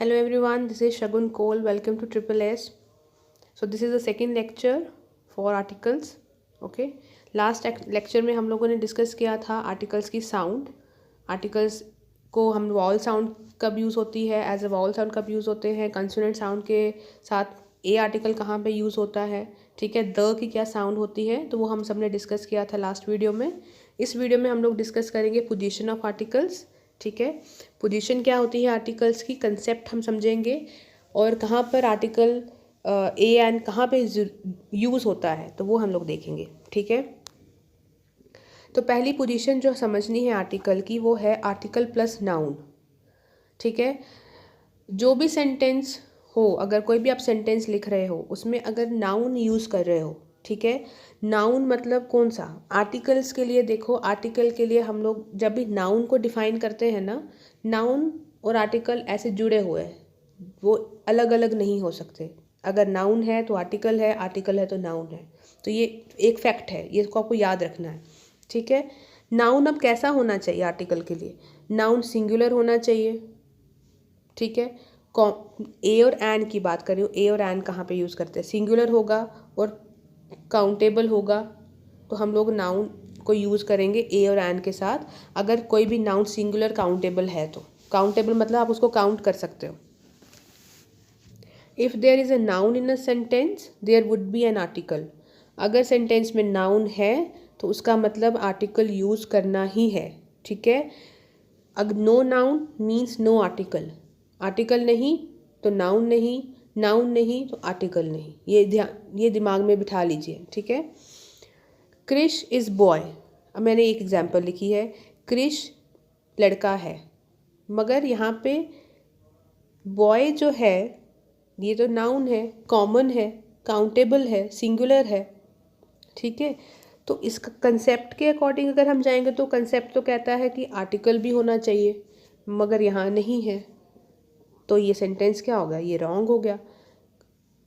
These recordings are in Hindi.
Hello everyone, this is Shagun Cole. Welcome to Triple S. So this is the second lecture for articles. Okay. Last lecture में हम लोगों ने डिस्कस किया था आर्टिकल्स की साउंड. आर्टिकल्स को हम वॉवल साउंड कब यूज़ होती है, एज अ वॉवल साउंड कब यूज़ होते हैं, कंसोनेंट साउंड के साथ ए आर्टिकल कहाँ पे यूज़ होता है, ठीक है, द की क्या साउंड होती है, तो वो हम सब ने डिस्कस किया था लास्ट वीडियो में. इस वीडियो में हम लोग डिस्कस करेंगे पोजीशन ऑफ आर्टिकल्स. ठीक है, पोजीशन क्या होती है आर्टिकल्स की, कंसेप्ट हम समझेंगे और कहाँ पर आर्टिकल ए एंड कहाँ पे यूज़ होता है तो वो हम लोग देखेंगे. ठीक है, तो पहली पोजीशन जो समझनी है आर्टिकल की वो है आर्टिकल प्लस नाउन. ठीक है, जो भी सेंटेंस हो, अगर कोई भी आप सेंटेंस लिख रहे हो उसमें अगर नाउन यूज़ कर रहे हो, ठीक है, नाउन मतलब कौन सा, आर्टिकल्स के लिए देखो, आर्टिकल के लिए हम लोग जब भी नाउन को डिफाइन करते हैं ना, नाउन और आर्टिकल ऐसे जुड़े हुए हैं, वो अलग अलग नहीं हो सकते. अगर नाउन है तो आर्टिकल है तो नाउन है. तो ये एक फैक्ट है, ये इसको आपको याद रखना है. ठीक है, नाउन अब कैसा होना चाहिए आर्टिकल के लिए, नाउन सिंगुलर होना चाहिए. ठीक है, ए और एन की बात कर रही हूँ, ए और एन कहाँ पे यूज़ करते हैं, सिंगुलर होगा और काउंटेबल होगा तो हम लोग नाउन को यूज़ करेंगे ए और एन के साथ. अगर कोई भी नाउन सिंगुलर काउंटेबल है तो, काउंटेबल मतलब आप उसको काउंट कर सकते हो. If there is a noun in a sentence there would be an article. अगर सेंटेंस में नाउन है तो उसका मतलब आर्टिकल यूज़ करना ही है. ठीक है, अगर no noun means no article, article नहीं तो नाउन नहीं, नाउन नहीं तो आर्टिकल नहीं. ये दिमाग में बिठा लीजिए. ठीक है, क्रिश इज़ बॉय. अब मैंने एक एग्जांपल लिखी है, क्रिश लड़का है, मगर यहाँ पे बॉय जो है ये तो नाउन है, कॉमन है, काउंटेबल है, सिंगुलर है. ठीक है, तो इसका कंसेप्ट के अकॉर्डिंग अगर हम जाएंगे तो कंसेप्ट तो कहता है कि आर्टिकल भी होना चाहिए, मगर यहाँ नहीं है, तो ये सेंटेंस क्या हो गया, ये रॉन्ग हो गया.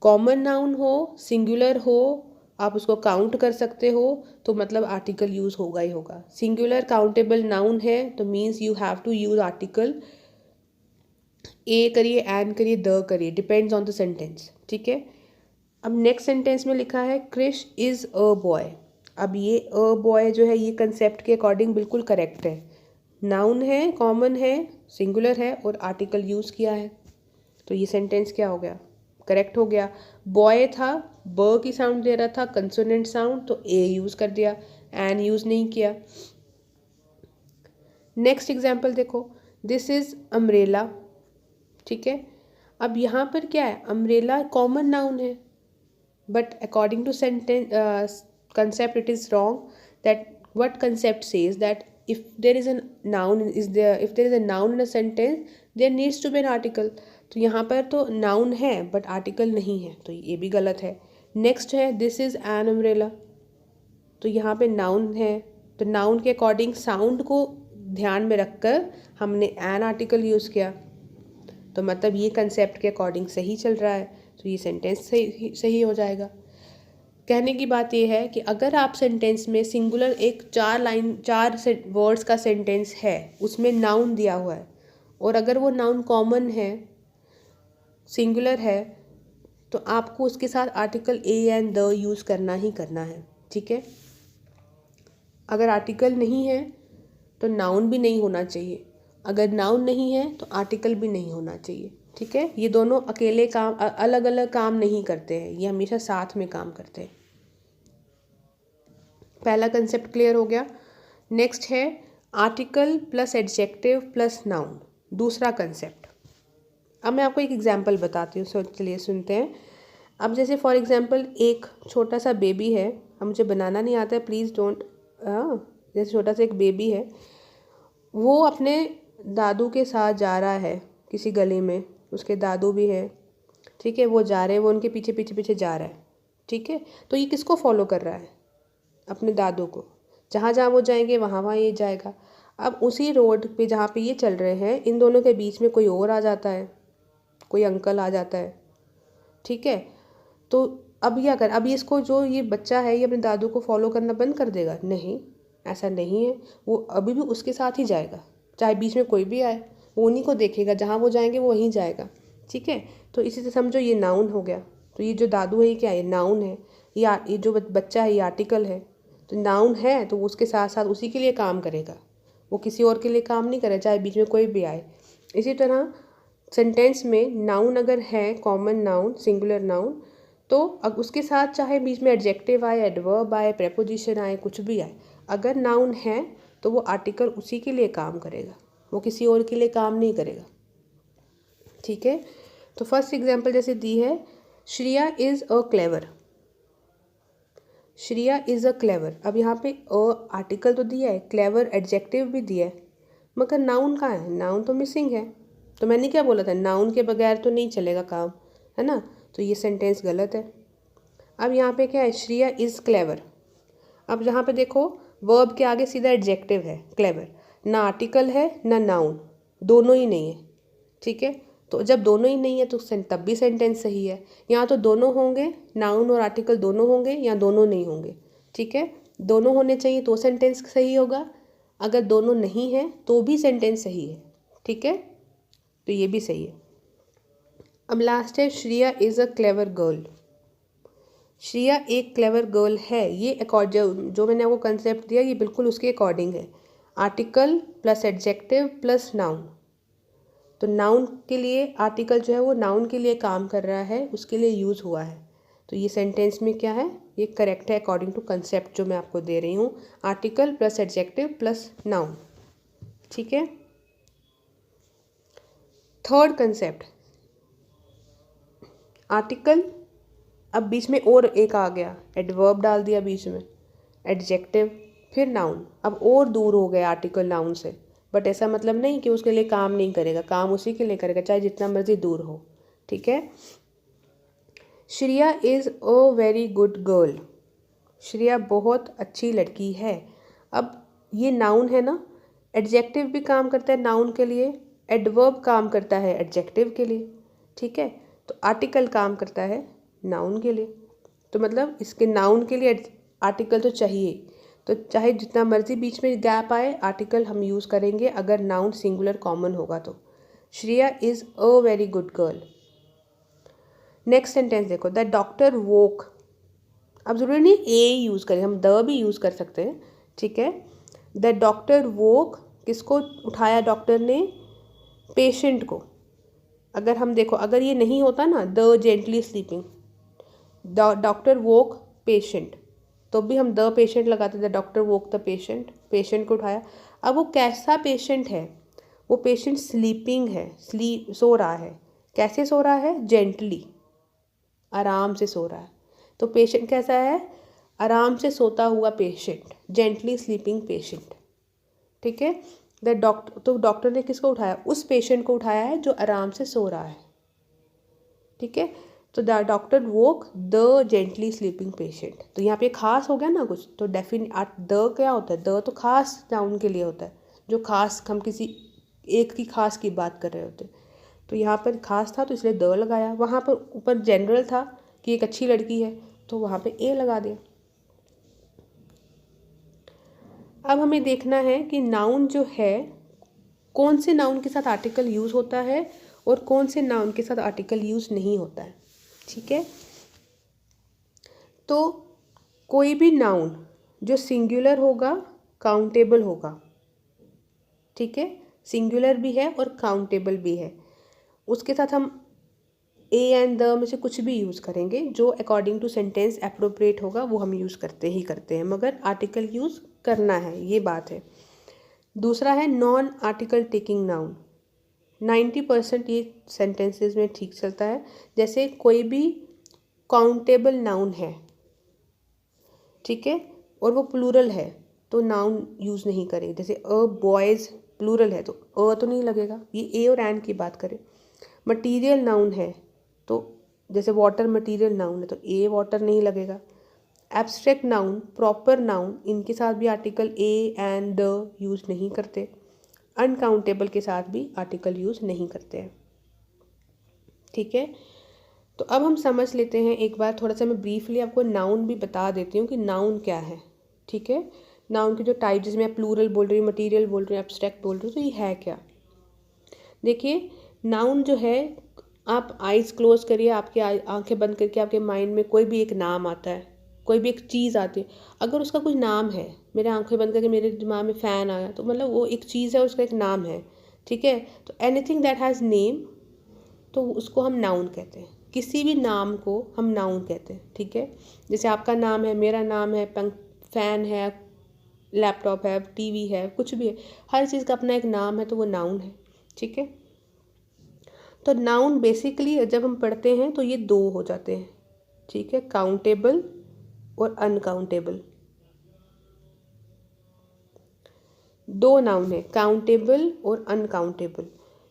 कॉमन नाउन हो, सिंगुलर हो, आप उसको काउंट कर सकते हो तो मतलब आर्टिकल यूज़ होगा ही होगा. सिंगुलर काउंटेबल नाउन है तो means you have to use article. A करिए, एन करिए, द करिए, डिपेंड्स ऑन द सेंटेंस. ठीक है, अब नेक्स्ट सेंटेंस में लिखा है क्रिश इज़ अ बॉय. अब ये अ बॉय जो है ये कंसेप्ट के अकॉर्डिंग बिल्कुल करेक्ट है. नाउन है, कॉमन है, सिंगुलर है और आर्टिकल यूज़ किया है, तो ये सेंटेंस क्या हो गया, करेक्ट हो गया. बॉय था, ब की साउंड दे रहा था, कंसोनेंट साउंड, तो ए यूज़ कर दिया, एन यूज़ नहीं किया. नेक्स्ट एग्जाम्पल देखो, दिस इज़ अम्ब्रेला. ठीक है, अब यहाँ पर क्या है, अम्ब्रेला कॉमन नाउन है, but according to sentence concept it is wrong. That what concept says that if there is a noun in a sentence there needs to be an article. तो यहाँ पर तो नाउन है बट आर्टिकल नहीं है, तो ये भी गलत है. नेक्स्ट है दिस इज़ एन अम्ब्रेला. तो यहाँ पे नाउन है, तो नाउन के अकॉर्डिंग साउंड को ध्यान में रखकर हमने एन आर्टिकल यूज़ किया, तो मतलब ये कंसेप्ट के अकॉर्डिंग सही चल रहा है, तो ये सेंटेंस सही हो जाएगा. कहने की बात यह है कि अगर आप सेंटेंस में सिंगुलर एक 4 वर्ड्स का सेंटेंस है, उसमें नाउन दिया हुआ है और अगर वो नाउन कॉमन है, सिंगुलर है, तो आपको उसके साथ article A and the use करना ही करना है. ठीक है, अगर आर्टिकल नहीं है तो नाउन भी नहीं होना चाहिए, अगर नाउन नहीं है तो आर्टिकल भी नहीं होना चाहिए. ठीक है, ये दोनों अकेले काम, अलग अलग काम नहीं करते हैं, ये हमेशा साथ में काम करते हैं. पहला कंसेप्ट क्लियर हो गया. नेक्स्ट है article plus adjective plus noun, दूसरा कंसेप्ट. अब मैं आपको एक एग्जांपल बताती हूँ, चलिए सुनते हैं. अब जैसे फॉर एग्जांपल एक छोटा सा बेबी है, अब मुझे बनाना नहीं आता है, प्लीज़ डोंट. जैसे छोटा सा एक बेबी है, वो अपने दादू के साथ जा रहा है किसी गली में, उसके दादू भी है. ठीक है, वो जा रहे हैं, वो उनके पीछे पीछे पीछे जा रहा है. ठीक है, तो ये किसको फॉलो कर रहा है, अपने दादू को. जहाँ जहाँ वो जाएंगे वहाँ वहाँ ये जाएगा. अब उसी रोड पे जहाँ पे ये चल रहे हैं, इन दोनों के बीच में कोई और आ जाता है, कोई अंकल आ जाता है. ठीक है, तो अब क्या कर, अब इसको जो ये बच्चा है ये अपने दादू को फॉलो करना बंद कर देगा, नहीं, ऐसा नहीं है. वो अभी भी उसके साथ ही जाएगा, चाहे बीच में कोई भी आए, वो उन्हीं को देखेगा, जहाँ वो जाएंगे वो वहीं जाएगा. ठीक है। तो इसी से समझो ये नाउन हो गया। तो ये जो दादू है ये क्या है, नाउन है। ये जो बच्चा है ये आर्टिकल है। तो नाउन है तो उसके साथ साथ उसी के लिए काम करेगा, वो किसी और के लिए काम नहीं करे, चाहे बीच में कोई भी आए। इसी तरह सेंटेंस में नाउन अगर है, कॉमन नाउन, सिंगुलर नाउन, तो अब उसके साथ चाहे बीच में एडजेक्टिव आए, एडवर्ब आए, प्रेपोजिशन आए, कुछ भी आए, अगर नाउन है तो वो आर्टिकल उसी के लिए काम करेगा, वो किसी और के लिए काम नहीं करेगा। ठीक है। तो फर्स्ट एग्जांपल जैसे दी है, Shriya is a clever. Shriya is a clever. अब यहाँ पे अ आर्टिकल तो दिया है, क्लेवर एडजेक्टिव भी दिया है, मगर नाउन कहाँ है, नाउन तो मिसिंग है। तो मैंने क्या बोला था, नाउन के बगैर तो नहीं चलेगा काम, है ना। तो ये सेंटेंस गलत है। अब यहाँ पे क्या है, श्रिया इज़ क्लेवर। अब यहाँ पे देखो वर्ब के आगे सीधा एडजेक्टिव है क्लेवर, ना आर्टिकल है ना नाउन, दोनों ही नहीं है। ठीक है। तो जब दोनों ही नहीं है तो तब भी सेंटेंस सही है। यहाँ तो दोनों होंगे, नाउन और आर्टिकल दोनों होंगे, या दोनों नहीं होंगे। ठीक है। दोनों होने चाहिए तो सेंटेंस सही होगा, अगर दोनों नहीं है तो भी सेंटेंस सही है। ठीक है। तो ये भी सही है। अब लास्ट है, Shriya is a clever girl. Shriya एक क्लेवर गर्ल है, ये जो मैंने आपको कंसेप्ट दिया ये बिल्कुल उसके अकॉर्डिंग है। Article plus adjective plus noun. तो नाउन के लिए आर्टिकल जो है वो नाउन के लिए काम कर रहा है, उसके लिए यूज़ हुआ है। तो ये सेंटेंस में क्या है, ये करेक्ट है अकॉर्डिंग टू कंसेप्ट जो मैं आपको दे रही हूँ, article plus adjective plus noun. ठीक है। थर्ड कंसेप्ट, आर्टिकल, अब बीच में और एक आ गया, एडवर्ब डाल दिया बीच में, एडजेक्टिव, फिर नाउन। अब और दूर हो गया आर्टिकल नाउन से, बट ऐसा मतलब नहीं कि उसके लिए काम नहीं करेगा, काम उसी के लिए करेगा चाहे जितना मर्जी दूर हो। ठीक है। Shriya is a very good girl. Shriya बहुत अच्छी लड़की है। अब ये नाउन है ना, एडजेक्टिव भी काम करता है नाउन के लिए, एडवर्ब काम करता है एडजेक्टिव के लिए। ठीक है। तो आर्टिकल काम करता है नाउन के लिए। तो मतलब इसके नाउन के लिए आर्टिकल तो चाहिए। तो चाहे जितना मर्जी बीच में गैप आए, आर्टिकल हम यूज़ करेंगे अगर नाउन सिंगुलर कॉमन होगा तो। Shriya is a very good girl. Next sentence देखो, द डॉक्टर वोक। अब ज़रूरी नहीं ए यूज़ करें, हम द भी यूज़ कर सकते हैं। ठीक है। द डॉक्टर वोक, किसको उठाया डॉक्टर ने, पेशेंट को। अगर हम देखो, अगर ये नहीं होता ना, the gently sleeping, doctor woke patient, तो भी हम द पेशेंट लगाते थे, doctor woke the patient, patient को उठाया। अब वो कैसा पेशेंट है, वो पेशेंट स्लीपिंग है, सो रहा है। कैसे सो रहा है, जेंटली, आराम से सो रहा है। तो पेशेंट कैसा है, आराम से सोता हुआ पेशेंट, जेंटली स्लीपिंग पेशेंट। ठीक है। द डॉक्टर, तो डॉक्टर ने किसको उठाया, उस पेशेंट को उठाया है जो आराम से सो रहा है। ठीक है। तो the doctor woke the gently sleeping patient. तो यहाँ पे खास हो गया ना कुछ, तो द क्या होता है, द तो खास नाउन के लिए होता है, जो खास, हम किसी एक की खास की बात कर रहे होते। तो यहाँ पर खास था तो इसलिए द लगाया, वहाँ पर ऊपर जनरल था कि एक अच्छी लड़की है तो वहाँ पे ए लगा दिया। अब हमें देखना है कि नाउन जो है, कौन से नाउन के साथ आर्टिकल यूज़ होता है और कौन से नाउन के साथ आर्टिकल यूज़ नहीं होता है। ठीक है। तो कोई भी नाउन जो सिंगुलर होगा, काउंटेबल होगा। ठीक है। सिंगुलर भी है और काउंटेबल भी है, उसके साथ हम ए एंड द में से कुछ भी यूज़ करेंगे, जो अकॉर्डिंग टू सेंटेंस अप्रोप्रिएट होगा वो हम यूज़ करते हैं, मगर आर्टिकल यूज़ करना है, ये बात है। दूसरा है नॉन आर्टिकल टेकिंग नाउन। 90% ये सेंटेंसेस में ठीक चलता है। जैसे कोई भी काउंटेबल नाउन है, ठीक है, और वो प्लूरल है तो नाउन यूज़ नहीं करें। जैसे अ बॉयज़ प्लूरल है तो अ तो नहीं लगेगा, ये ए और एंड की बात करें। मटीरियल नाउन है तो जैसे वाटर मटीरियल नाउन है तो ए वाटर नहीं लगेगा। एब्स्ट्रैक्ट नाउन, प्रॉपर नाउन, इनके साथ भी article A and the use नहीं करते। अनकाउंटेबल के साथ भी आर्टिकल यूज़ नहीं करते हैं। ठीक है। तो अब हम समझ लेते हैं एक बार, थोड़ा सा मैं ब्रीफली आपको नाउन भी बता देती हूँ कि नाउन क्या है। ठीक है। नाउन के जो टाइप, जिसमें मैं प्लूरल बोल रही हूँ, मटीरियल बोल रही हूँ, एब्स्ट्रैक्ट बोल रही हूँ, तो ये है क्या। देखिए नाउन जो है आप आइज़ क्लोज करिए, आपकी आंखें बंद करके आपके माइंड में कोई भी एक नाम आता है, कोई भी एक चीज़ आती है, अगर उसका कोई नाम है, मेरे आंखें बंद करके मेरे दिमाग में फ़ैन आया, तो मतलब वो एक चीज़ है, उसका एक नाम है, ठीक है। तो एनीथिंग दैट हैज़ नेम, तो उसको हम नाउन कहते हैं। किसी भी नाम को हम नाउन कहते हैं, ठीक है। जैसे आपका नाम है, मेरा नाम है, फ़ैन है, लैपटॉप है, टीवी है, कुछ भी है, हर चीज़ का अपना एक नाम है, तो वो नाउन है, ठीक है। तो नाउन बेसिकली जब हम पढ़ते हैं तो ये दो हो जाते हैं, ठीक है, काउंटेबल और अनकाउंटेबल। दो नाउन है, काउंटेबल और अनकाउंटेबल।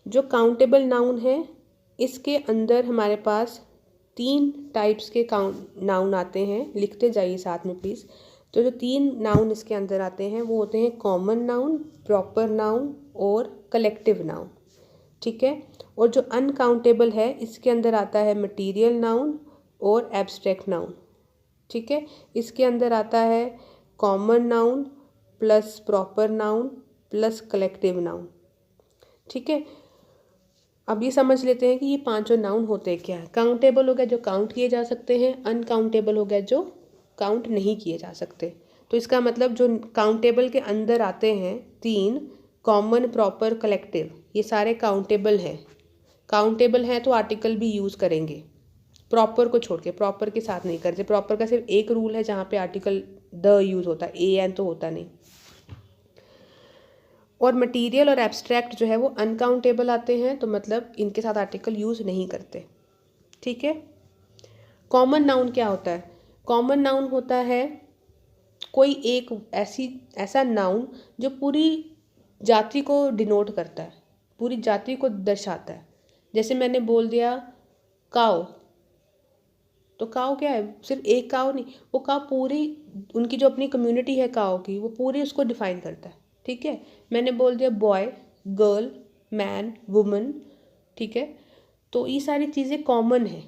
जो काउंटेबल नाउन है, इसके अंदर हमारे पास 3 टाइप्स के नाउन आते हैं, लिखते जाइए साथ में प्लीज़। तो जो 3 नाउन इसके अंदर आते हैं वो होते हैं कॉमन नाउन, प्रॉपर नाउन और कलेक्टिव नाउन, ठीक है। और जो अनकाउंटेबल है, इसके अंदर आता है मटीरियल नाउन और एब्स्ट्रैक्ट नाउन, ठीक है। इसके अंदर आता है common noun plus proper noun plus collective noun, ठीक है। अब ये समझ लेते हैं कि ये पांचों नाउन होते क्या है। काउंटेबल हो गया जो काउंट किए जा सकते हैं, अनकाउंटेबल हो गया जो काउंट नहीं किए जा सकते। तो इसका मतलब जो काउंटेबल के अंदर आते हैं 3, कॉमन, प्रॉपर, कलेक्टिव, ये सारे काउंटेबल हैं। काउंटेबल हैं तो आर्टिकल भी यूज़ करेंगे, प्रॉपर को छोड़ के, प्रॉपर के साथ नहीं करते। प्रॉपर का सिर्फ एक रूल है जहाँ पे आर्टिकल द यूज़ होता है, ए एन तो होता नहीं। और मटेरियल और एब्स्ट्रैक्ट जो है वो अनकाउंटेबल आते हैं, तो मतलब इनके साथ आर्टिकल यूज़ नहीं करते, ठीक है। कॉमन नाउन क्या होता है? कॉमन नाउन होता है कोई एक ऐसा नाउन जो पूरी जाति को डिनोट करता है, पूरी जाति को दर्शाता है। जैसे मैंने बोल दिया काऊ, तो काऊ क्या है? सिर्फ एक काऊ नहीं, वो काऊ पूरी, उनकी जो अपनी कम्युनिटी है काऊ की, वो पूरी उसको डिफाइन करता है, ठीक है। मैंने बोल दिया बॉय, गर्ल, मैन, वुमन, ठीक है। तो ये सारी चीज़ें कॉमन है,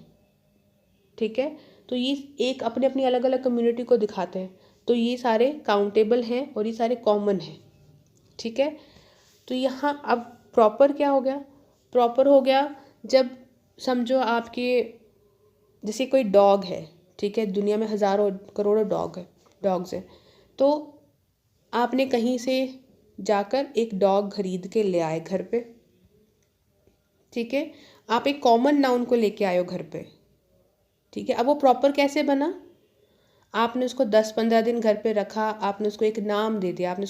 ठीक है। तो ये एक अपने अपनी अलग अलग कम्युनिटी को दिखाते हैं, तो ये सारे काउंटेबल हैं और ये सारे कॉमन हैं, ठीक है। तो यहाँ अब प्रॉपर क्या हो गया? प्रॉपर हो गया जब समझो आपके, जैसे कोई डॉग है, ठीक है, दुनिया में हज़ारों करोड़ों डॉग्स हैं, तो आपने कहीं से जाकर एक डॉग खरीद के ले आए घर पे, ठीक है। आप एक कॉमन नाउन को लेके आए हो घर पे, ठीक है। अब वो प्रॉपर कैसे बना? आपने उसको 10-15 दिन घर पे रखा, आपने उसको एक नाम दे दिया, आपने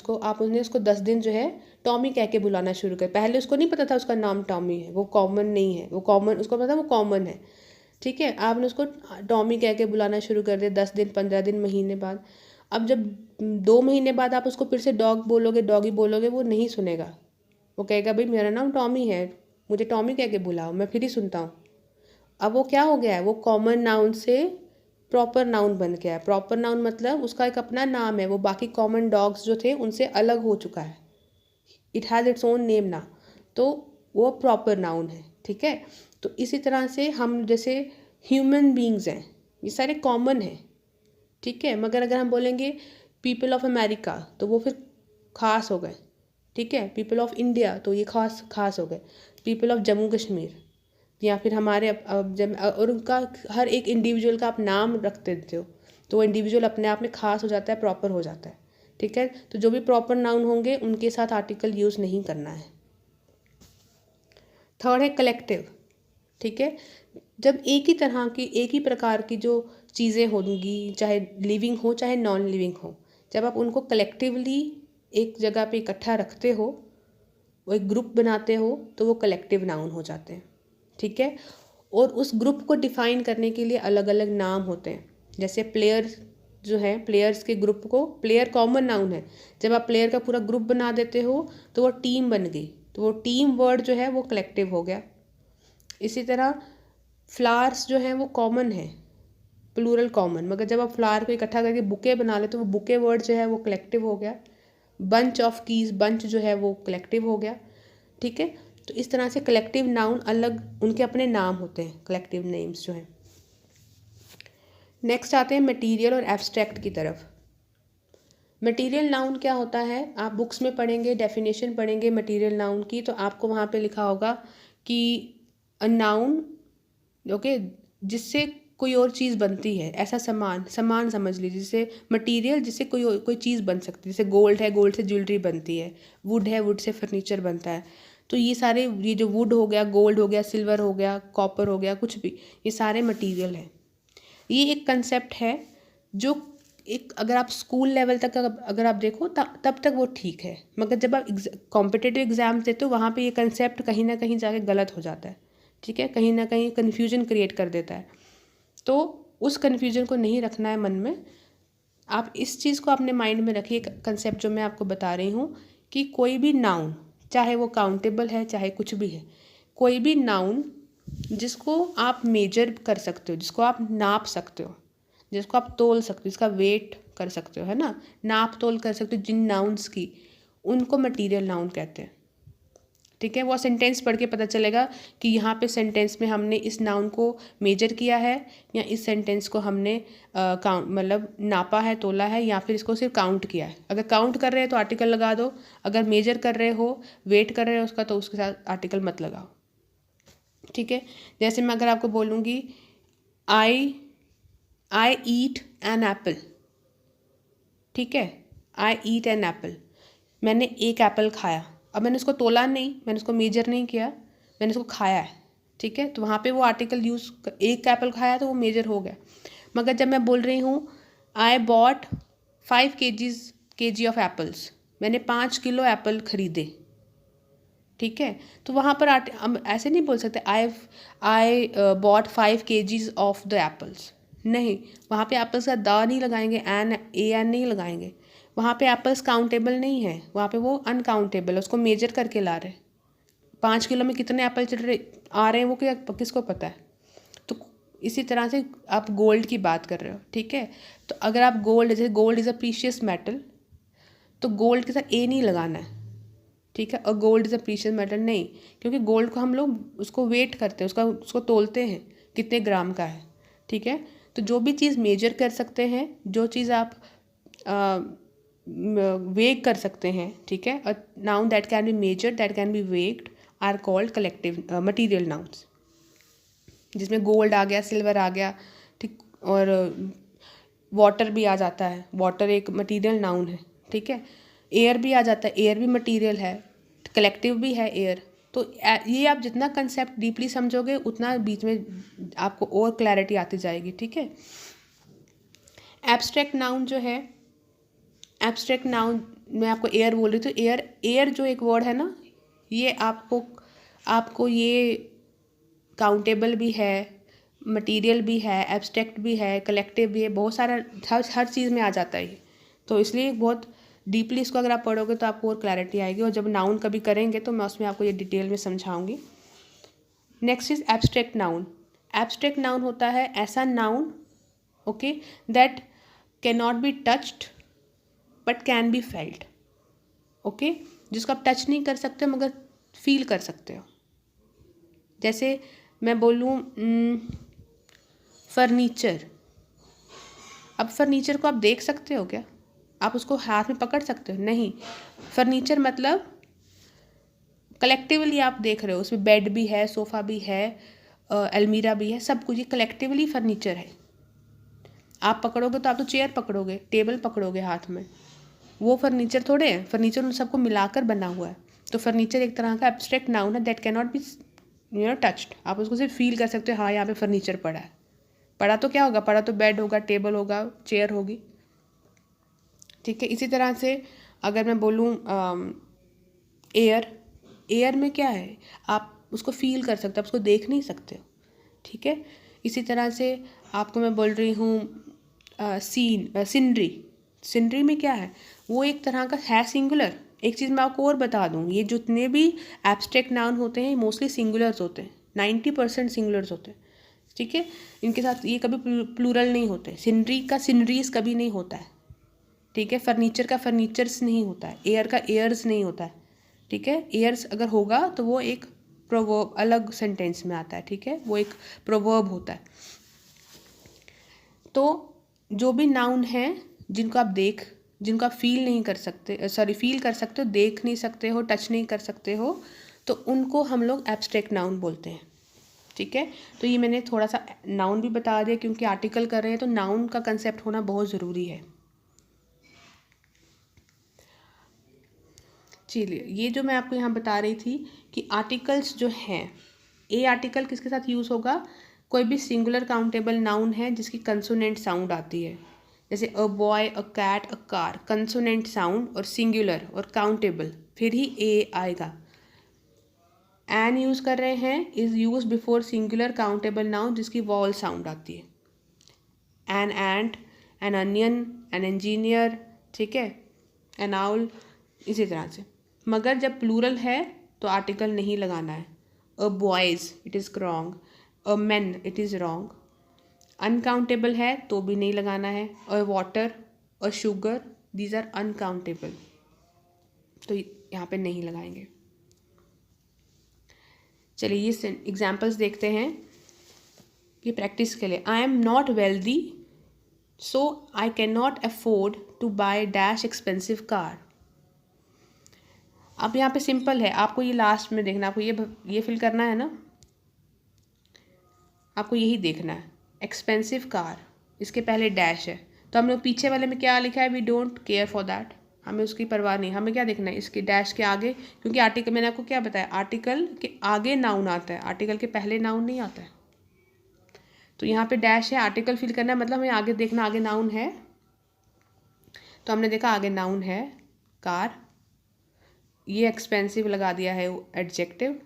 उसको 10 दिन जो है टॉमी कह के बुलाना शुरू कर। पहले उसको नहीं पता था उसका नाम टॉमी है, वो कॉमन नहीं है, वो कॉमन, उसको पता वो कॉमन है, ठीक है। आपने उसको टॉमी कह के बुलाना शुरू कर दिया 10 दिन, 15 दिन, महीने बाद। अब जब 2 महीने बाद आप उसको फिर से डॉग बोलोगे, डॉगी बोलोगे, वो नहीं सुनेगा, वो कहेगा भाई मेरा नाम टॉमी है, मुझे टॉमी कह के बुलाओ, मैं फिर ही सुनता हूँ। अब वो क्या हो गया है? वो कॉमन नाउन से प्रॉपर नाउन बन गया है। प्रॉपर नाउन मतलब उसका एक अपना नाम है, वो बाकी कॉमन डॉग्स जो थे उनसे अलग हो चुका है, it has its own name ना, तो वो प्रॉपर नाउन है, ठीक है। तो इसी तरह से हम जैसे ह्यूमन बींग्स हैं, ये सारे कॉमन हैं, ठीक है। मगर अगर हम बोलेंगे पीपल ऑफ अमेरिका, तो वो फिर खास हो गए, ठीक है। पीपल ऑफ इंडिया, तो ये खास हो गए। पीपल ऑफ जम्मू कश्मीर, या फिर हमारे अब जब, और उनका हर एक इंडिविजुअल का आप नाम रख देते हो, तो वो इंडिविजुअल अपने आप में खास हो जाता है, प्रॉपर हो जाता है, ठीक है। तो जो भी प्रॉपर नाउन होंगे उनके साथ आर्टिकल यूज़ नहीं करना है। थर्ड है कलेक्टिव, ठीक है। जब एक ही प्रकार की जो चीज़ें होंगी, चाहे लिविंग हो चाहे नॉन लिविंग हो, जब आप उनको कलेक्टिवली एक जगह पे इकट्ठा रखते हो, वो एक ग्रुप बनाते हो, तो वो कलेक्टिव नाउन हो जाते हैं, ठीक है। और उस ग्रुप को डिफाइन करने के लिए अलग अलग नाम होते हैं। जैसे प्लेयर जो है, प्लेयर्स के ग्रुप को, प्लेयर कॉमन नाउन है, जब आप प्लेयर का पूरा ग्रुप बना देते हो तो वो टीम बन गई, तो वो टीम वर्ड जो है वो कलेक्टिव हो गया। इसी तरह फ्लावर्स जो हैं वो कॉमन है, प्लूरल कॉमन, मगर जब आप फ्लावर को इकट्ठा करके बुके बना ले तो वो बुके वर्ड जो है वो कलेक्टिव हो गया। बंच ऑफ कीज, बंच जो है वो कलेक्टिव हो गया, ठीक है। तो इस तरह से कलेक्टिव नाउन अलग, उनके अपने नाम होते हैं, कलेक्टिव नेम्स जो हैं। नेक्स्ट आते हैं मटेरियल और एब्स्ट्रैक्ट की तरफ। मटेरियल नाउन क्या होता है? आप बुक्स में पढ़ेंगे, डेफिनेशन पढ़ेंगे मटेरियल नाउन की, तो आपको वहाँ पे लिखा होगा कि अ नाउन ओके, जिससे कोई और चीज़ बनती है, ऐसा सामान समझ लीजिए, जैसे मटेरियल जिससे कोई चीज़ बन सकती है, जैसे गोल्ड है, गोल्ड से ज्वेलरी बनती है, वुड है, वुड से फर्नीचर बनता है। तो ये जो वुड हो गया, गोल्ड हो गया, सिल्वर हो गया, कॉपर हो गया, कुछ भी, ये सारे मटेरियल हैं। ये एक कंसेप्ट है जो एक, अगर आप स्कूल लेवल तक अगर आप देखो तब तक वो ठीक है, मगर जब आप कॉम्पिटिटिव एग्ज़ाम देते हो वहाँ पे ये कंसेप्ट कहीं ना कहीं जाके गलत हो जाता है, ठीक है, कहीं ना कहीं कन्फ्यूजन क्रिएट कर देता है। तो उस कन्फ्यूजन को नहीं रखना है मन में। आप इस चीज़ को अपने माइंड में रखिए, कंसेप्ट जो मैं आपको बता रही हूँ, कि कोई भी नाउन, चाहे वो काउंटेबल है चाहे कुछ भी है, कोई भी नाउन जिसको आप मेजर कर सकते हो, जिसको आप नाप सकते हो, जिसको आप तोल सकते हो, जिसका वेट कर सकते हो, है ना, नाप तोल कर सकते हो जिन नाउन्स की, उनको मटीरियल नाउन कहते हैं। ठीक है, वो सेंटेंस पढ़ के पता चलेगा कि यहाँ पे सेंटेंस में हमने इस नाउन को मेजर किया है, या इस सेंटेंस को हमने काउंट मतलब नापा है, तोला है, या फिर इसको सिर्फ काउंट किया है। अगर काउंट कर रहे हैं तो आर्टिकल लगा दो, अगर मेजर कर रहे हो, वेट कर रहे हो उसका, तो उसके साथ आर्टिकल मत लगाओ। ठीक है, जैसे मैं अगर आपको बोलूँगी आई ईट एन एप्पल, ठीक है, आई ईट एन एप्पल, मैंने एक एप्पल खाया। अब मैंने उसको तोला नहीं, मैंने उसको मेजर नहीं किया, मैंने उसको खाया है, ठीक है, तो वहाँ पे वो आर्टिकल यूज़, एक एप्पल खाया तो वो मेजर हो गया। मगर जब मैं बोल रही हूँ I bought 5 kg of apples, मैंने 5 किलो एप्पल खरीदे, ठीक है, तो वहाँ पर हम ऐसे नहीं बोल सकते I bought 5 kg of the apples, नहीं, वहाँ पे एप्पल्स का द नहीं लगाएंगे, एन नहीं लगाएंगे, वहाँ पे एप्पल्स काउंटेबल नहीं है, वहाँ पे वो अनकाउंटेबल है, उसको मेजर करके ला रहे। 5 किलो में कितने एप्पल आ रहे हैं वो किसको पता है। तो इसी तरह से आप गोल्ड की बात कर रहे हो, ठीक है, तो अगर आप गोल्ड, जैसे gold is a precious metal, तो गोल्ड के साथ ए नहीं लगाना है, ठीक है, और gold is a precious metal नहीं, क्योंकि गोल्ड को हम लोग उसको वेट करते हैं, उसको तोलते हैं कितने ग्राम का है, ठीक है। तो जो भी चीज़ मेजर कर सकते हैं, जो चीज़ आप वेग कर सकते हैं, ठीक है, और noun that can be measure, that can be weighed or called collective material nouns, जिसमें गोल्ड आ गया, सिल्वर आ गया, ठीक, और वाटर भी आ जाता है, वाटर एक मटीरियल नाउन है, ठीक है, एयर भी आ जाता है, एयर भी मटीरियल है, कलेक्टिव भी है एयर। तो ये आप जितना कंसेप्ट डीपली समझोगे उतना बीच में आपको और क्लैरिटी आती जाएगी, ठीक है। एब्स्ट्रैक्ट नाउन जो है, एब्स्ट्रैक्ट नाउन मैं आपको एयर बोल रही थी, एयर जो एक वर्ड है ना, ये आपको ये काउंटेबल भी है, मटेरियल भी है, एब्स्ट्रैक्ट भी है, कलेक्टिव भी है, बहुत सारा हर चीज़ में आ जाता है ये। तो इसलिए बहुत डीपली इसको अगर आप पढ़ोगे तो आपको और क्लैरिटी आएगी, और जब नाउन कभी करेंगे तो मैं उसमें आपको ये डिटेल में समझाऊंगी। Next is abstract noun. Abstract noun होता है ऐसा noun, okay, that can not be touched but can be felt, okay, जिसको आप टच नहीं कर सकते मगर फील कर सकते हो। जैसे मैं बोलूँ फर्नीचर, अब फर्नीचर को आप देख सकते हो क्या, आप उसको हाथ में पकड़ सकते हो, नहीं, फर्नीचर मतलब कलेक्टिवली आप देख रहे हो, उसमें बेड भी है, सोफ़ा भी है, अलमीरा भी है, सब कुछ, ये कलेक्टिवली फर्नीचर है। आप पकड़ोगे तो आप तो चेयर पकड़ोगे, टेबल पकड़ोगे हाथ में, वो फर्नीचर थोड़े है, फर्नीचर उन सबको मिलाकर बना हुआ है। तो फर्नीचर एक तरह का एब्स्ट्रैक्ट नाउन है that can not be touched, आप उसको सिर्फ फील कर सकते हो, हाँ यहाँ पे फर्नीचर पड़ा है, पड़ा तो क्या होगा, पड़ा तो बेड होगा, टेबल होगा, चेयर होगी, ठीक है। इसी तरह से अगर मैं बोलूँ एयर में क्या है, आप उसको फील कर सकते हो, आप उसको देख नहीं सकते हो, ठीक है। इसी तरह से आपको मैं बोल रही हूँ सीनरी में क्या है, वो एक तरह का है सिंगुलर। एक चीज़ मैं आपको और बता दूँ, ये जितने भी एब्स्ट्रैक्ट नाउन होते हैं मोस्टली सिंगुलर्स होते हैं, 90% सिंगुलर्स होते हैं, ठीक है, इनके साथ ये कभी प्लूरल नहीं होते। सिनरी का सिनरीज कभी नहीं होता है, ठीक है, फर्नीचर का फर्नीचर्स नहीं होता है, एयर का एयर्स नहीं होता है, ठीक है, एयर्स अगर होगा तो वो एक प्रोवर्ब अलग सेंटेंस में आता है, ठीक है, वो एक प्रोवर्ब होता है। तो जो भी नाउन है जिनको आप फील नहीं कर सकते, फील कर सकते हो, देख नहीं सकते हो, टच नहीं कर सकते हो, तो उनको हम लोग एब्स्ट्रैक्ट नाउन बोलते हैं, ठीक है, तो ये मैंने थोड़ा सा नाउन भी बता दिया, क्योंकि आर्टिकल कर रहे हैं तो नाउन का कंसेप्ट होना बहुत ज़रूरी है। चलिए, ये जो मैं आपको यहाँ बता रही थी कि आर्टिकल्स जो हैं, ए आर्टिकल किसके साथ यूज़ होगा, कोई भी सिंगुलर काउंटेबल नाउन है जिसकी कंसोनेंट साउंड आती है, जैसे a boy, a cat, a car, consonant sound और सिंगुलर और काउंटेबल, फिर ही ए आएगा। एन यूज़ कर रहे हैं, is use before singular countable noun जिसकी वॉल साउंड आती है, an ant, an onion, an engineer, ठीक है, एन आउल, इसी तरह से। मगर जब प्लूरल है तो आर्टिकल नहीं लगाना है। A boys, it is wrong. A man, it is wrong. Uncountable है तो भी नहीं लगाना है। A water, a sugar, these are uncountable, तो यहाँ पे नहीं लगाएंगे। चलिए ये एग्जाम्पल्स देखते हैं कि प्रैक्टिस के लिए। I am not wealthy so I can not afford to buy dash expensive car. अब यहाँ पे सिंपल है, आपको ये लास्ट में देखना, आपको ये फिल करना है ना, आपको यही देखना है। एक्सपेंसिव कार, इसके पहले डैश है, तो हम लोग पीछे वाले में क्या लिखा है, we don't care for that, हमें उसकी परवाह नहीं। हमें क्या देखना है, इसके डैश के आगे, क्योंकि आर्टिकल, मैंने आपको क्या बताया, आर्टिकल के आगे नाउन आता है, आर्टिकल के पहले नाउन नहीं आता है। तो यहाँ पे डैश है, आर्टिकल फिल करना है, मतलब हमें आगे देखना, आगे नाउन है, तो हमने देखा आगे नाउन है कार, ये एक्सपेंसिव लगा दिया है एडजेक्टिव,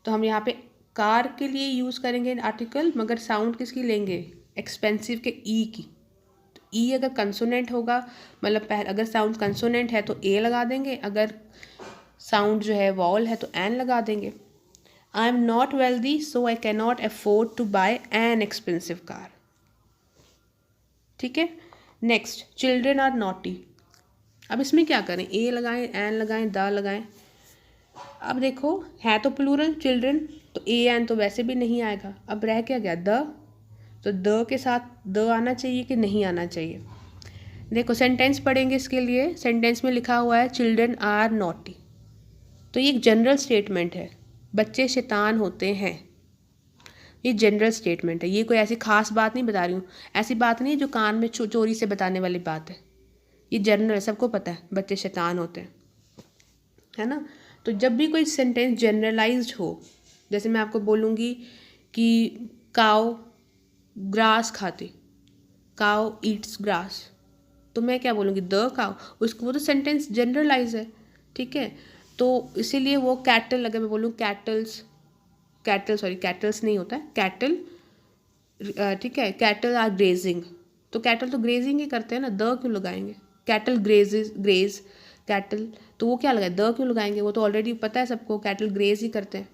तो हम यहाँ पे कार के लिए यूज़ करेंगे आर्टिकल, मगर साउंड किसकी लेंगे, एक्सपेंसिव के ई की। तो ई अगर कंसोनेंट होगा, मतलब पहले अगर साउंड कंसोनेंट है तो ए लगा देंगे, अगर साउंड जो है वॉल है तो एन लगा देंगे। I am not wealthy so I can not afford to buy an expensive car, ठीक है। Next, children are naughty. अब इसमें क्या करें, ए लगाएं, एन लगाएं, द लगाएं। अब देखो है तो प्लूरल चिल्ड्रन, तो ए एन तो वैसे भी नहीं आएगा, अब रह क्या गया, द, तो द के साथ द आना चाहिए कि नहीं आना चाहिए। देखो सेंटेंस पढ़ेंगे, इसके लिए सेंटेंस में लिखा हुआ है चिल्ड्रन आर नॉटी, तो ये एक जनरल स्टेटमेंट है, बच्चे शैतान होते हैं, ये जनरल स्टेटमेंट है, ये कोई ऐसी खास बात नहीं बता रही हूँ, ऐसी बात नहीं जो कान में चोरी से बताने वाली बात है, ये जनरल है, सबको पता है बच्चे शैतान होते हैं, है ना। तो जब भी कोई सेंटेंस जनरलाइज्ड हो, जैसे मैं आपको बोलूँगी कि काऊ ग्रास खाती, काऊ ईट्स ग्रास, तो मैं क्या बोलूँगी, द काऊ, उसको, वो तो सेंटेंस जनरलाइज है, ठीक है। तो इसीलिए वो कैटल, अगर मैं बोलूँ कैटल्स, कैटल्स नहीं होता है, कैटल, ठीक है, कैटल आर ग्रेजिंग, तो कैटल तो ग्रेजिंग ही करते हैं ना, द क्यों लगाएंगे, कैटल ग्रेज कैटल, तो वो क्या लगाए, द क्यों लगाएंगे, वो तो ऑलरेडी पता है सबको, कैटल ग्रेज ही करते हैं,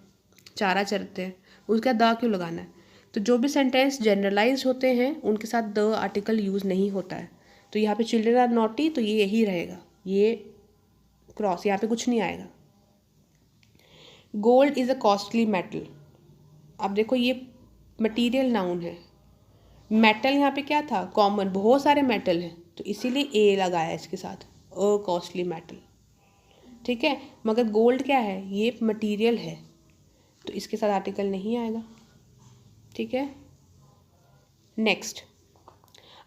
चारा चरते हैं, उसका द क्यों लगाना है। तो जो भी सेंटेंस जनरलाइज होते हैं उनके साथ द आर्टिकल यूज़ नहीं होता है। तो यहाँ पे चिल्ड्रन आर नॉटी, तो ये यही रहेगा, ये क्रॉस, यहाँ पे कुछ नहीं आएगा। Gold is a costly metal, अब देखो ये मटीरियल नाउन है, मेटल यहाँ पे क्या था, कॉमन, बहुत सारे मेटल हैं, तो इसीलिए ए लगाया इसके साथ, अ कॉस्टली मेटल, ठीक है। मगर गोल्ड क्या है, ये मटेरियल है, तो इसके साथ आर्टिकल नहीं आएगा, ठीक है। नेक्स्ट,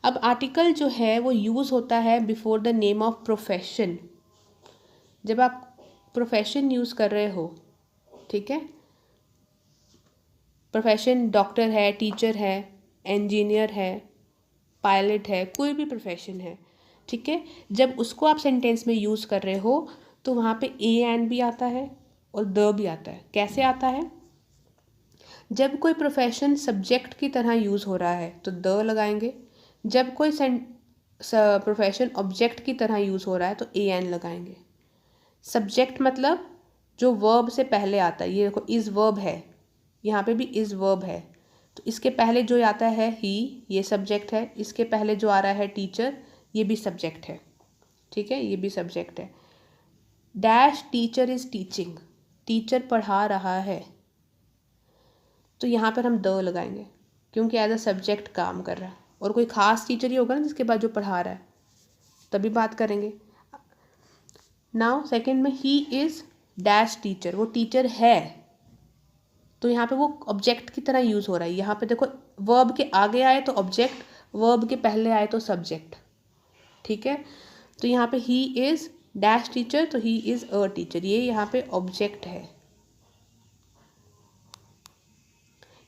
अब आर्टिकल जो है वो यूज़ होता है before the name of profession, जब आप प्रोफेशन यूज़ कर रहे हो, ठीक है, प्रोफेशन डॉक्टर है, टीचर है, इंजीनियर है, पायलट है, कोई भी प्रोफेशन है, ठीक है, जब उसको आप सेंटेंस में यूज़ कर रहे हो तो वहाँ पे ए एन भी आता है और द भी आता है। कैसे आता है, जब कोई प्रोफेशन सब्जेक्ट की तरह यूज़ हो रहा है तो द लगाएंगे, जब कोई प्रोफेशन ऑब्जेक्ट की तरह यूज़ हो रहा है तो ए एन लगाएंगे। सब्जेक्ट मतलब जो वर्ब से पहले आता है, ये देखो इज़ वर्ब है, यहाँ पे भी इज़ वर्ब है, तो इसके पहले जो आता है ही, ये सब्जेक्ट है, इसके पहले जो आ रहा है टीचर, ये भी सब्जेक्ट है, ठीक है, ये भी सब्जेक्ट है। Dash teacher is teaching, teacher पढ़ा रहा है, तो यहाँ पर हम द लगाएंगे, क्योंकि एज अ सब्जेक्ट काम कर रहा है, और कोई ख़ास टीचर ही होगा ना जिसके बाद जो पढ़ा रहा है, तभी बात करेंगे। नाउ सेकंड में ही इज़ डैश टीचर, वो टीचर है, तो यहाँ पे वो ऑब्जेक्ट की तरह यूज़ हो रहा है। यहाँ पे देखो वर्ब के आगे आए तो ऑब्जेक्ट, वर्ब के पहले आए तो सब्जेक्ट, ठीक है। तो यहाँ पे ही इज़ डैश टीचर, तो ही इज़ अ टीचर, ये यहाँ पे ऑब्जेक्ट है।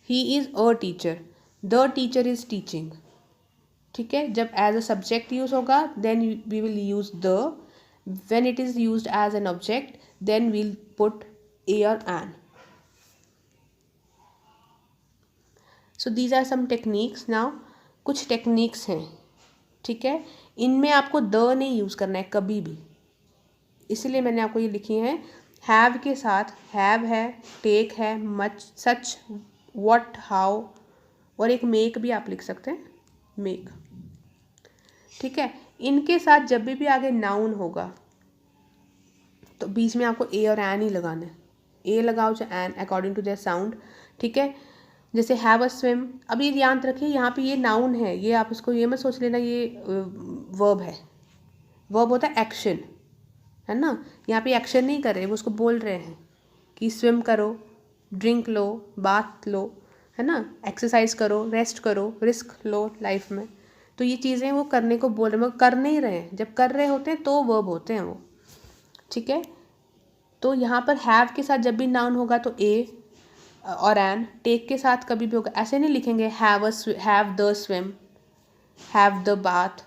He is a teacher, the teacher is teaching, ठीक है। जब एज अ सब्जेक्ट यूज होगा then we will use the, when it is used as an object then we'll put a और an. So these are some techniques. Now कुछ टेक्निक्स हैं, ठीक है, इनमें आपको द नहीं यूज़ करना है कभी भी, इसलिए मैंने आपको ये लिखी है। हैव के साथ हैव है, टेक है, मच, सच, व्हाट, हाउ, और एक मेक भी आप लिख सकते हैं, मेक, ठीक है। इनके साथ जब भी आगे नाउन होगा तो बीच में आपको ए और एन ही लगाना है, ए लगाओ चाहे an, according to their sound, ठीक है। जैसे हैव अ स्विम, अब ये ध्यान रखिए यहाँ पे ये नाउन है, ये आप इसको ये मत सोच लेना ये वर्ब है। वर्ब होता है एक्शन, है ना, यहाँ पे एक्शन नहीं कर रहे, वो उसको बोल रहे हैं कि स्विम करो, ड्रिंक लो, बाथ लो, है ना, एक्सरसाइज करो, रेस्ट करो, रिस्क लो लाइफ में। तो ये चीज़ें वो करने को बोल रहे हैं, वो कर नहीं रहे हैं। जब कर रहे होते हैं तो वर्ब होते हैं वो, ठीक है। तो यहाँ पर हैव के साथ जब भी नाउन होगा तो ए और एन, टेक के साथ कभी भी होगा, ऐसे नहीं लिखेंगे have the swim, have the bath,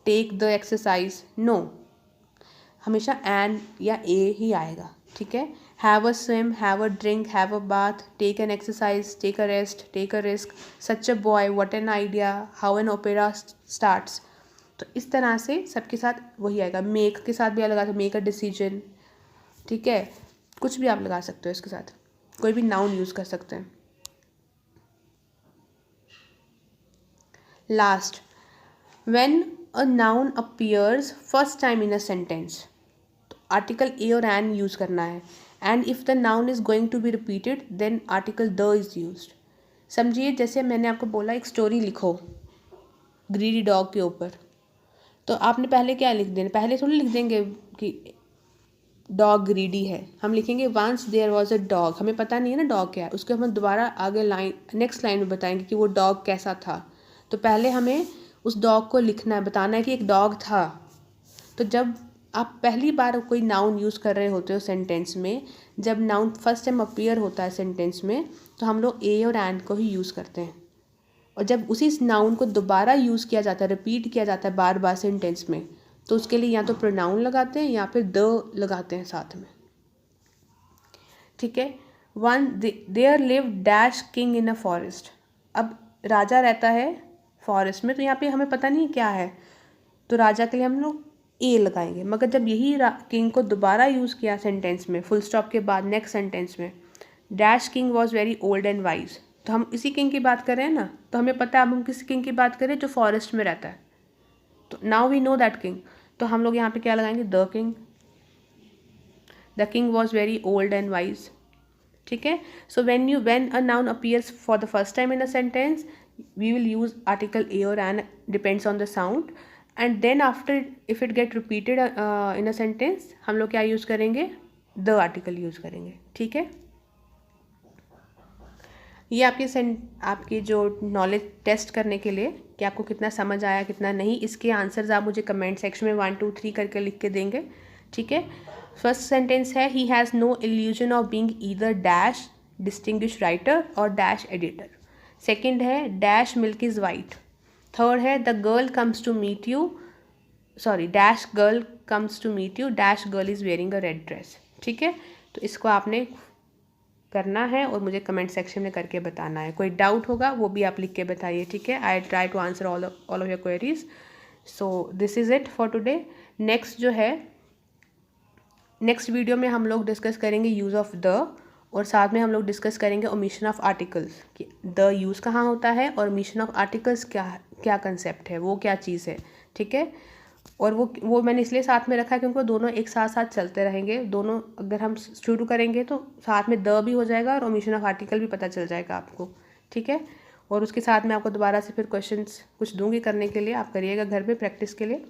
take the exercise, no, हमेशा एन या ए ही आएगा, ठीक है। Have a swim, have a drink, have a bath, take an exercise, take a rest, take a risk, such a boy, what an idea, how an opera starts. तो इस तरह से सबके साथ वही आएगा। मेक के साथ भी अलग आता है, मेक अ डिसीजन, ठीक है, कुछ भी आप लगा सकते हो इसके साथ, कोई भी नाउन यूज़ कर सकते हैं। Last, when a noun appears first time in a sentence, तो आर्टिकल ए और एन यूज़ करना है। And if the noun is going to be repeated then article the is used. समझिए, जैसे मैंने आपको बोला एक स्टोरी लिखो ग्रीडी डॉग के ऊपर, तो आपने पहले क्या लिख देना, पहले थोड़ी लिख देंगे कि डॉग ग्रीडी है, हम लिखेंगे once there was a dog, हमें पता नहीं है ना डॉग क्या है, उसको हम दोबारा आगे लाइन नेक्स्ट लाइन में बताएंगे कि वो डॉग कैसा था। तो पहले हमें उस डॉग को लिखना है, बताना है कि एक डॉग था। तो जब आप पहली बार कोई नाउन यूज़ कर रहे होते हो सेंटेंस में, जब नाउन फर्स्ट टाइम अपीयर होता है सेंटेंस में, तो हम लोग ए और एन को ही यूज़ करते हैं। और जब उसी नाउन को दोबारा यूज़ किया जाता है, रिपीट किया जाता है बार बार सेंटेंस में, तो उसके लिए या तो प्रोनाउन लगाते हैं या फिर द लगाते हैं साथ में, ठीक है। One there live dash king in a forest, अब राजा रहता है फॉरेस्ट में, तो यहाँ पे हमें पता नहीं क्या है, तो राजा के लिए हम लोग ए लगाएंगे। मगर जब यही किंग को दोबारा यूज़ किया सेंटेंस में, फुल स्टॉप के बाद नेक्स्ट सेंटेंस में, dash king was very old and wise, तो हम इसी किंग की बात कर रहे हैं ना, तो हमें पता है अब हम किस किंग की बात करें जो फॉरेस्ट में रहता है, तो now we know that king, तो हम लोग यहाँ पे क्या लगाएंगे, the king, the king was very old and wise, ठीक है। So when a noun appears for the first time in a sentence we will use article a और an, depends on the sound, and then after if it get repeated in a sentence हम लोग क्या यूज़ करेंगे, द आर्टिकल यूज़ करेंगे, ठीक है। ये आपकी जो नॉलेज टेस्ट करने के लिए कि आपको कितना समझ आया कितना नहीं, इसके आंसर्स आप मुझे कमेंट सेक्शन में 1 2 3 करके लिख के देंगे, ठीक है। फर्स्ट सेंटेंस है he has no illusion of being either dash distinguish writer और डैश एडिटर। सेकंड है dash milk is white. Third है the girl comes to meet you, sorry dash girl comes to meet you, dash girl is wearing a red dress, ठीक है। तो इसको आपने करना है और मुझे कमेंट सेक्शन में करके बताना है। कोई डाउट होगा वो भी आप लिख के बताइए, ठीक है। I try to answer all of your queries. So this is it for today. Next जो है, नेक्स्ट वीडियो में हम लोग डिस्कस करेंगे यूज़ ऑफ द, और साथ में हम लोग डिस्कस करेंगे ओमिशन ऑफ आर्टिकल्स कि द यूज़ कहाँ होता है और ओमिशन ऑफ आर्टिकल्स क्या कंसेप्ट है, वो क्या चीज़ है, ठीक है। और वो मैंने इसलिए साथ में रखा है क्योंकि वो दोनों एक साथ साथ चलते रहेंगे, दोनों अगर हम शुरू करेंगे तो साथ में द भी हो जाएगा और ओमिशन ऑफ आर्टिकल भी पता चल जाएगा आपको, ठीक है। और उसके साथ में आपको दोबारा से फिर क्वेश्चंस कुछ दूंगी करने के लिए, आप करिएगा घर पे प्रैक्टिस के लिए,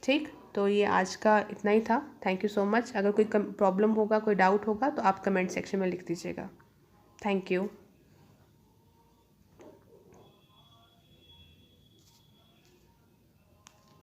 ठीक। तो ये आज का इतना ही था। Thank you so much. अगर कोई प्रॉब्लम होगा, कोई डाउट होगा तो आप कमेंट सेक्शन में लिख दीजिएगा। Thank you.